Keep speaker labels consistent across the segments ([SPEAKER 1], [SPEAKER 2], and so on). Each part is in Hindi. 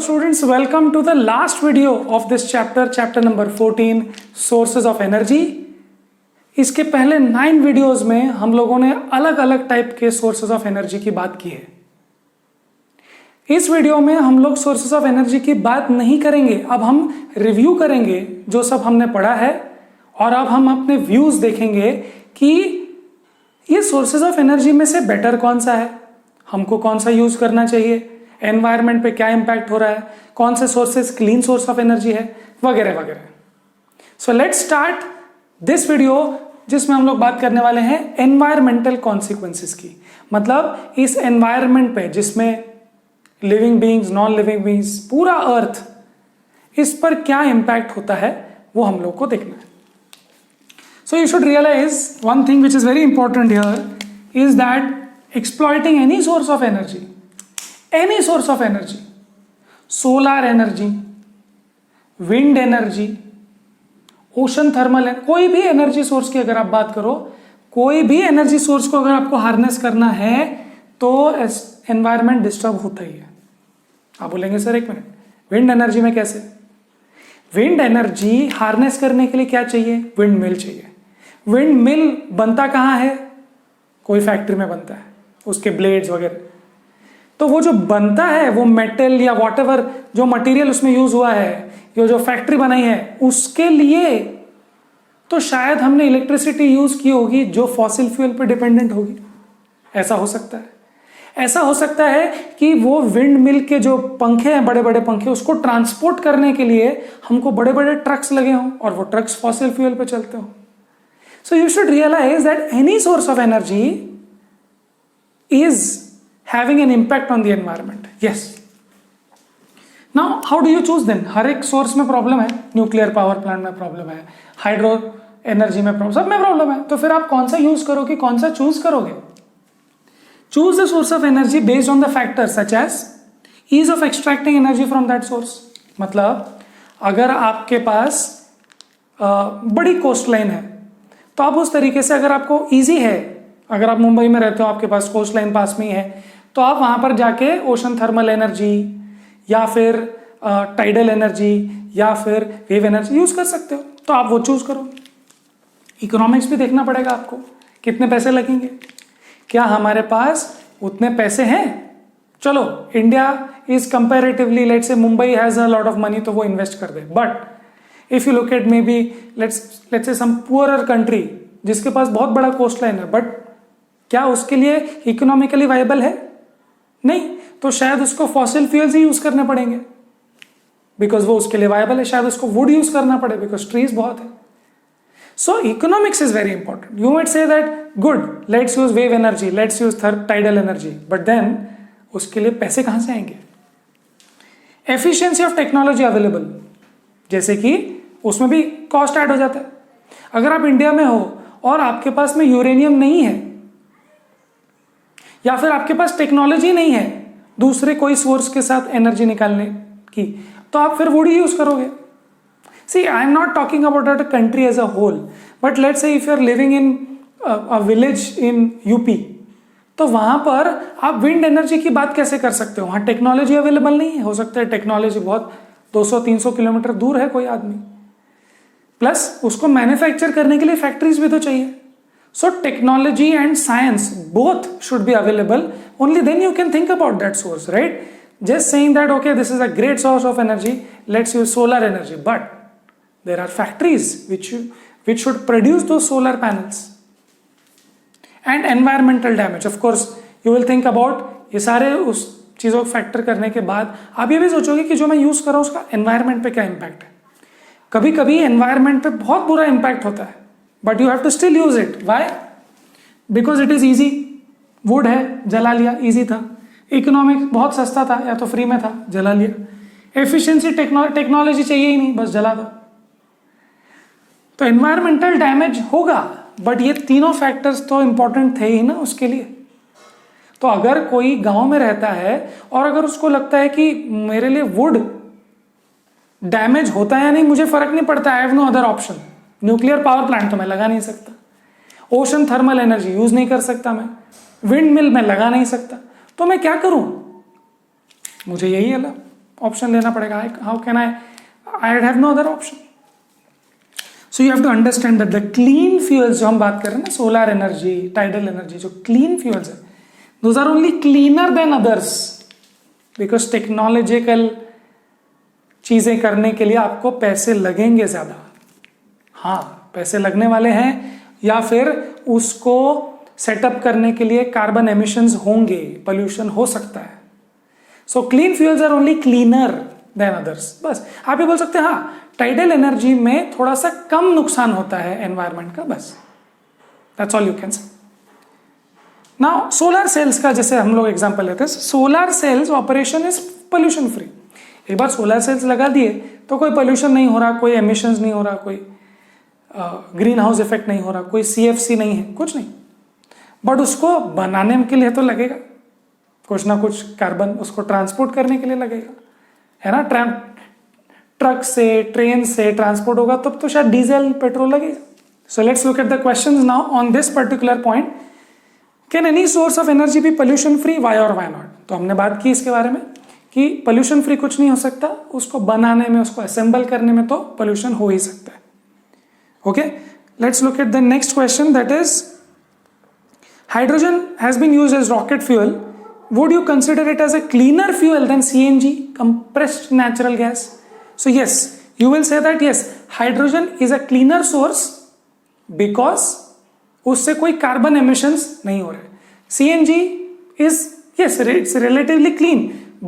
[SPEAKER 1] students, welcome to the last video of this chapter number 14, sources of energy. इसके पहले 9 वीडियोस में हम लोगों ने अलग अलग टाइप के सोर्सेज ऑफ एनर्जी की बात की है. इस वीडियो में हम लोग सोर्सेज ऑफ एनर्जी की बात नहीं करेंगे. अब हम रिव्यू करेंगे जो सब हमने पढ़ा है और अब हम अपने व्यूज देखेंगे कि ये सोर्सेज ऑफ एनर्जी में से बेटर कौन सा है, हमको कौन सा यूज करना चाहिए, एनवायरमेंट पे क्या इंपैक्ट हो रहा है, कौन से sources clean source of energy है, वगैरह वगैरह. So let's start this video जिसमें हम लोग बात करने वाले हैं एनवायरमेंटल कॉन्सिक्वेंसेस की. मतलब इस एनवायरमेंट पे जिसमें living beings, non living beings, पूरा अर्थ, इस पर क्या इंपैक्ट होता है वो हम लोग को देखना है. So you should realise one thing which is very important here is that exploiting any source of energy, any source of energy, solar energy, wind energy, ocean thermal, कोई भी एनर्जी सोर्स की अगर आप बात करो, कोई भी एनर्जी सोर्स को अगर आपको हार्नेस करना है तो एनवायरमेंट डिस्टर्ब होता ही है. आप बोलेंगे सर एक मिनट, विंड एनर्जी में कैसे? विंड एनर्जी हार्नेस करने के लिए क्या चाहिए? विंड मिल चाहिए. विंड मिल बनता कहाँ है? कोई फैक्ट्री में बनता है, उसके ब्लेड्स वगैरह. तो वो जो बनता है वो मेटल या वॉटएवर जो मटेरियल उसमें यूज हुआ है, ये जो फैक्ट्री बनाई है उसके लिए तो शायद हमने इलेक्ट्रिसिटी यूज की होगी जो फॉसिल फ्यूल पे डिपेंडेंट होगी. ऐसा हो सकता है. ऐसा हो सकता है कि वो विंड मिल के जो पंखे हैं, बड़े बड़े पंखे, उसको ट्रांसपोर्ट करने के लिए हमको बड़े बड़े ट्रक्स लगे हों और वो ट्रक्स फॉसिल फ्यूल पे चलते हों. So you should realise that any source of energy is having an impact on the environment. Yes. Now how do you choose then? हर एक सोर्स में प्रॉब्लम है. न्यूक्लियर पावर प्लांट में प्रॉब्लम है, हाइड्रो एनर्जी में प्रॉब्लम, सब में प्रॉब्लम है. तो फिर आप कौन सा यूज करोगे, कौन सा चूज करोगे? Choose the source of energy based on the factors such as ease of extracting energy from that source. मतलब अगर आपके पास बड़ी कोस्ट लाइन है तो आप उस तरीके से, अगर आपको ईजी है, अगर आप मुंबई में रहते हो, आपके पास कोस्ट लाइन पास में ही है, तो आप वहां पर जाके ओशन थर्मल एनर्जी या फिर टाइडल एनर्जी या फिर वेव एनर्जी यूज कर सकते हो. तो आप वो चूज करो. इकोनॉमिक्स भी देखना पड़ेगा आपको, कितने पैसे लगेंगे, क्या हमारे पास उतने पैसे हैं. चलो India is comparatively, let's say Mumbai has a lot of money तो वो इन्वेस्ट कर दे. But if you look at maybe let's say some poorer country जिसके पास बहुत बड़ा कोस्ट लाइन है, बट क्या उसके लिए इकोनॉमिकली वायबल है? नहीं. तो शायद उसको फॉसिल फ्यूल्स ही यूज करने पड़ेंगे बिकॉज वो उसके लिए वायबल है. शायद उसको वुड यूज करना पड़े बिकॉज ट्रीज बहुत है. So economics is very important. You might say that good, let's use wave energy, let's use tidal energy, but then उसके लिए पैसे कहां से आएंगे? एफिशिएंसी ऑफ टेक्नोलॉजी अवेलेबल, जैसे कि उसमें भी कॉस्ट ऐड हो जाता है. अगर आप इंडिया में हो और आपके पास में यूरेनियम नहीं है या फिर आपके पास टेक्नोलॉजी नहीं है दूसरे कोई सोर्स के साथ एनर्जी निकालने की, तो आप फिर वुड ही यूज करोगे. See, I am not talking about a country as a whole, but let's say if you are living in a village in UP, तो वहां पर आप विंड एनर्जी की बात कैसे कर सकते हो? वहां टेक्नोलॉजी अवेलेबल नहीं है. हो सकता है टेक्नोलॉजी बहुत 200-300 किलोमीटर दूर है कोई आदमी, प्लस उसको मैन्युफैक्चर करने के लिए फैक्ट्रीज भी तो चाहिए. So technology and science both should be available. Only then you can think about that source, right? Just saying that okay, this is a great source of energy, let's use solar energy, but there are factories which should produce those solar panels. And environmental damage, of course, you will think about ये सारे उस चीजों को फैक्टर करने के बाद आप ये भी सोचोगे कि जो मैं यूज कर रहा हूँ उसका एनवायरमेंट पे क्या इम्पैक्ट है. कभी कभी एनवायरमेंट पे बहुत बुरा इम्पैक्ट होता है, but you have to still use it. Why? Because it is easy. Wood है, जला लिया, ईजी था. इकोनॉमिक बहुत सस्ता था या तो फ्री में था, जला लिया. एफिशिएंसी, टेक्नोलॉजी चाहिए ही नहीं, बस जला दो. तो एनवायरमेंटल डैमेज होगा, बट ये तीनों फैक्टर्स तो इंपॉर्टेंट थे ही ना उसके लिए. तो अगर कोई गांव में रहता है और अगर उसको लगता है कि मेरे लिए वुड डैमेज होता है या नहीं मुझे फर्क नहीं पड़ता, I have no other option. Nuclear power plant तो मैं लगा नहीं सकता, ओशन थर्मल एनर्जी यूज नहीं कर सकता, मैं विंड मिल में लगा नहीं सकता, तो मैं क्या करूं? मुझे यही है ऑप्शन लेना पड़ेगा. How can I have no other option. So you have to understand that the clean fuels जो हम बात कर रहे हैं ना, सोलर एनर्जी, टाइडल एनर्जी, जो क्लीन फ्यूल्स है, those are only cleaner than others, because technological चीजें करने के लिए आपको पैसे लगेंगे ज्यादा. हाँ, पैसे लगने वाले हैं, या फिर उसको सेटअप करने के लिए कार्बन एमिशंस होंगे, पोल्यूशन हो सकता है. So clean fuels are only cleaner than others. बस आप ये बोल सकते हैं हाँ, टाइडल एनर्जी में थोड़ा सा कम नुकसान होता है एनवायरमेंट का, बस. दैट्स ऑल यू कैन से. नाउ सोलर सेल्स का जैसे हम लोग एग्जांपल लेते हैं. Solar cells operation is pollution free. एक बार सोलर सेल्स लगा दिए तो कोई पोल्यूशन नहीं हो रहा, कोई एमिशंस नहीं हो रहा, कोई ग्रीन हाउस इफेक्ट नहीं हो रहा, कोई CFC नहीं है, कुछ नहीं. बट उसको बनाने के लिए तो लगेगा कुछ ना कुछ कार्बन, उसको ट्रांसपोर्ट करने के लिए लगेगा, है ना. ट्रक से, ट्रेन से ट्रांसपोर्ट होगा तब तो शायद डीजल पेट्रोल लगेगा. So let's look at the questions now on this particular point. Can any source of energy be pollution free, why or why not. तो हमने बात की इसके बारे में कि पोल्यूशन फ्री कुछ नहीं हो सकता, उसको बनाने में, उसको असेंबल करने में तो पोल्यूशन हो ही सकता है. Okay, let's look at the next question, that is hydrogen has been used as rocket fuel. Would you consider it as a cleaner fuel than CNG, compressed natural gas? So yes, you will say that yes, hydrogen is a cleaner source because उससे कोई carbon emissions नहीं हो रहे. CNG is yes, it's relatively clean,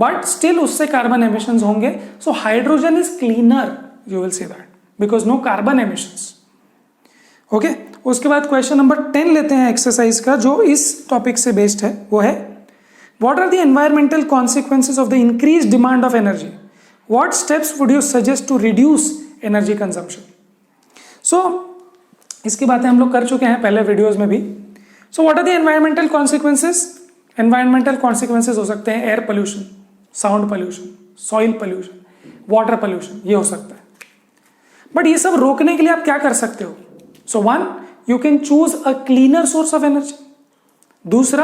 [SPEAKER 1] but still उससे carbon emissions होंगे. So hydrogen is cleaner, you will say that, because no carbon emissions. Okay उसके बाद क्वेश्चन नंबर 10 लेते हैं एक्सरसाइज का, जो इस टॉपिक से बेस्ड है. वो है what are the environmental consequences of the increase demand of energy. What steps would you suggest to reduce energy consumption. So इसकी बातें हम लोग कर चुके हैं पहले वीडियोज में भी. So what are the environmental consequences. Environmental consequences हो सकते हैं air pollution, sound pollution, soil pollution, water pollution, ये हो सकता है. बट ये सब रोकने के लिए आप क्या कर सकते हो. So one, you can choose a cleaner source of energy. दूसरा,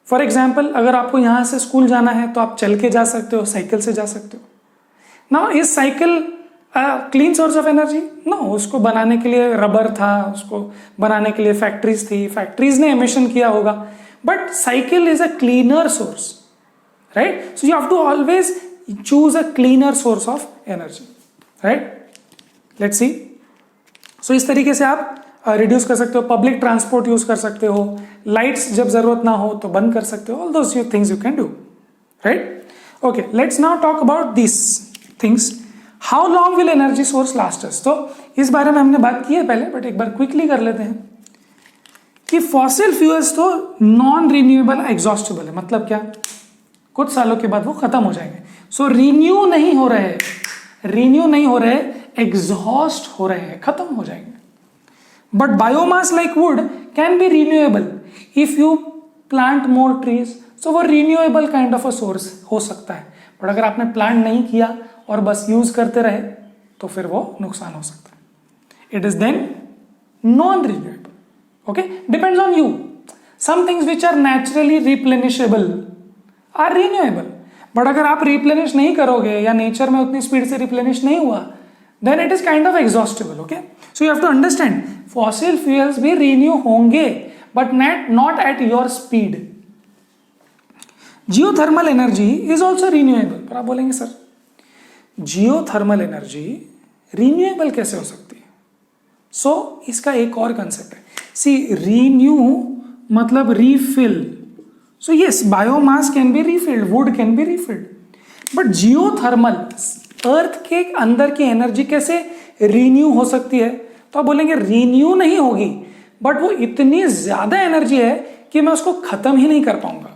[SPEAKER 1] फॉर एग्जाम्पल अगर आपको यहां से स्कूल जाना है तो आप चल के जा सकते हो, साइकिल से जा सकते हो. ना is cycle clean source of energy? No, उसको बनाने के लिए रबर था, उसको बनाने के लिए फैक्ट्रीज थी, फैक्ट्रीज ने एमिशन किया होगा. But cycle is a cleaner source, right. So you have to always choose a cleaner source of energy, right. Let's see. So इस तरीके से आप रिड्यूस कर सकते हो. पब्लिक ट्रांसपोर्ट यूज कर सकते हो, लाइट्स जब जरूरत ना हो तो बंद कर सकते हो. All those things you can do, right. Okay, let's now talk about this things. How long will energy source last us. तो इस बारे में हमने बात की है पहले, बट एक बार क्विकली कर लेते हैं कि फॉसिल फ्यूल्स तो नॉन रिन्यूएबल एग्जॉस्टेबल है. मतलब क्या, कुछ सालों के बाद वो खत्म हो जाएंगे. सो रिन्यू नहीं हो रहे, एग्जॉस्ट हो रहे हैं, खत्म हो जाएंगे. But biomass like wood can be renewable if you plant more trees. So वो renewable kind of a source हो सकता है. बट अगर आपने प्लांट नहीं किया और बस यूज करते रहे तो फिर वो नुकसान हो सकता है. It is then non renewable. Okay, depends on you. Some things which are naturally replenishable are renewable. But अगर आप रिप्लेनिश नहीं करोगे या नेचर में उतनी स्पीड से रिप्लेनिश नहीं हुआ, then it is kind of exhaustible. Okay, so you have to understand fossil fuels भी renew होंगे but not at your speed. Geothermal energy is also renewable. पर आप बोलेंगे सर geothermal energy renewable कैसे हो सकती है. So इसका एक और कंसेप्ट है. See, renew मतलब refill. So yes, biomass can be refilled, wood can be refilled, but geothermal अर्थ के अंदर की एनर्जी कैसे रीन्यू हो सकती है. तो आप बोलेंगे रीन्यू नहीं होगी, बट वो इतनी ज्यादा एनर्जी है कि मैं उसको खत्म ही नहीं कर पाऊंगा.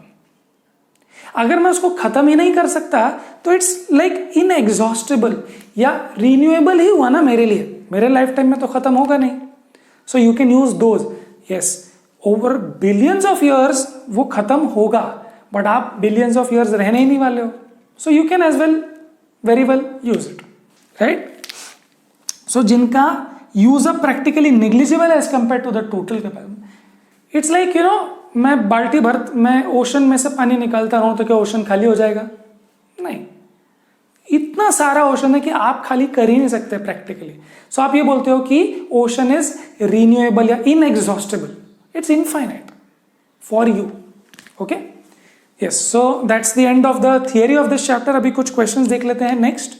[SPEAKER 1] अगर मैं उसको खत्म ही नहीं कर सकता तो इट्स लाइक इनएग्जॉस्टेबल. या रीन्यूएबल ही हुआ ना मेरे लिए, मेरे लाइफ टाइम में तो खत्म होगा नहीं. सो you can use those. Yes, over billions of years वो खत्म होगा, बट आप बिलियंस ऑफ ईयर्स रहने ही नहीं वाले हो. So you can as well very well use it, right. So जिनका use up practically negligible as compare to the total capacity. It's like you know, मैं बाल्टी भर मैं ओशन में से पानी निकालता रहूं तो क्या ओशन खाली हो जाएगा? नहीं. इतना सारा ओशन है कि आप खाली कर ही नहीं सकते प्रैक्टिकली। सो आप ये बोलते हो कि ओशन इज रिन्यूएबल या inexhaustible, it's infinite for you. Okay, yes, so that's the end of the theory of this chapter. अभी कुछ क्वेश्चंस देख लेते हैं। Next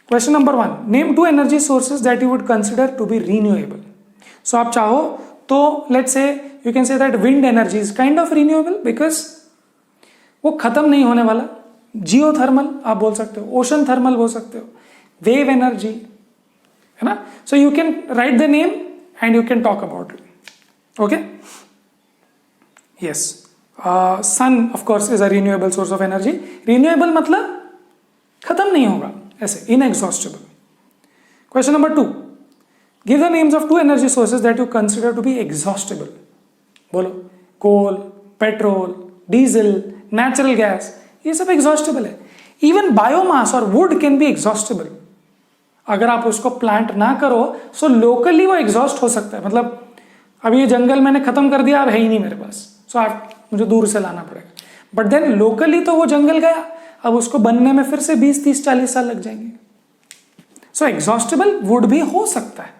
[SPEAKER 1] question number 1, name 2 energy sources that you would consider to be renewable. So आप चाहो तो let's say you can say that wind energy is kind of renewable because वो खत्म नहीं होने वाला। जियोथर्मल आप बोल सकते हो, ओशन थर्मल बोल सकते हो, वेव एनर्जी, है ना। So you can write the name and you can talk about it. Okay, yes, sun of course is a renewable source of energy. Renewable मतलब खत्म नहीं होगा, ऐसे inexhaustible. Question number 2, give the names of 2 energy sources that you consider to be exhaustible. बोलो, coal, petrol, diesel, natural gas, ये सब एग्जॉस्टेबल है। इवन बायोमास और वुड कैन बी एग्जॉस्टेबल। अगर आप उसको प्लांट ना करो सो लोकली वो एग्जॉस्ट हो सकता है। मतलब अब ये जंगल मैंने खत्म कर दिया, अब है ही नहीं मेरे पास, सो आप मुझे दूर से लाना पड़ेगा। बट देन लोकली तो वो जंगल गया, अब उसको बनने में फिर से 20, 30, 40 साल लग जाएंगे। सो एग्जॉस्टेबल वुड भी हो सकता है,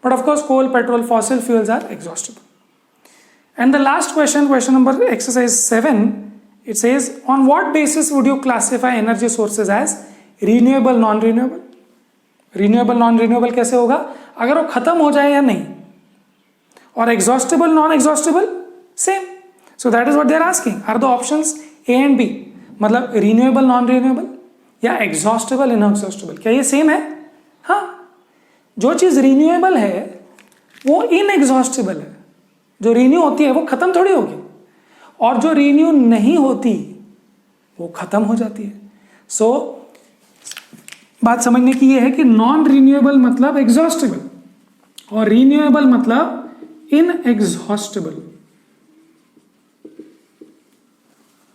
[SPEAKER 1] but of course coal, petrol, fossil fuels are exhaustible. And the last question, question number exercise 7, it says on what basis would you classify energy sources as renewable non renewable। renewable non renewable कैसे होगा? अगर वो खत्म हो जाए या नहीं, और exhaustible non exhaustible same। so that is what they are asking, are the options A and B, मतलब renewable non renewable या exhaustible inexhaustible, क्या ये सेम है? हाँ, जो चीज रिन्यूएबल है वो इनएग्जॉस्टेबल है। जो रिन्यू होती है वो खत्म थोड़ी होगी, और जो रिन्यू नहीं होती वो खत्म हो जाती है। सो बात समझने की ये है कि नॉन रिन्यूएबल मतलब एग्जॉस्टेबल और रिन्यूएबल मतलब inexhaustible.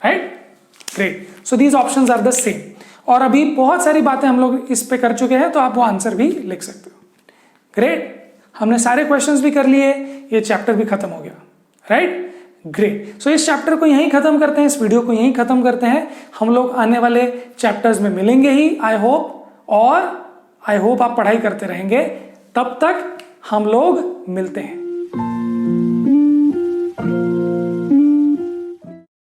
[SPEAKER 1] Right, great. So these options are the same. और अभी बहुत सारी बातें हम लोग इस पे कर चुके हैं, तो आप वो आंसर भी लिख सकते हो। ग्रेट, हमने सारे क्वेश्चंस भी कर लिए, ये चैप्टर भी खत्म हो गया। Right, great. सो इस चैप्टर को यहीं खत्म करते हैं, इस वीडियो को यहीं खत्म करते हैं। हम लोग आने वाले चैप्टर्स में मिलेंगे ही, आई होप, और आई होप आप पढ़ाई करते रहेंगे। तब तक हम लोग मिलते हैं।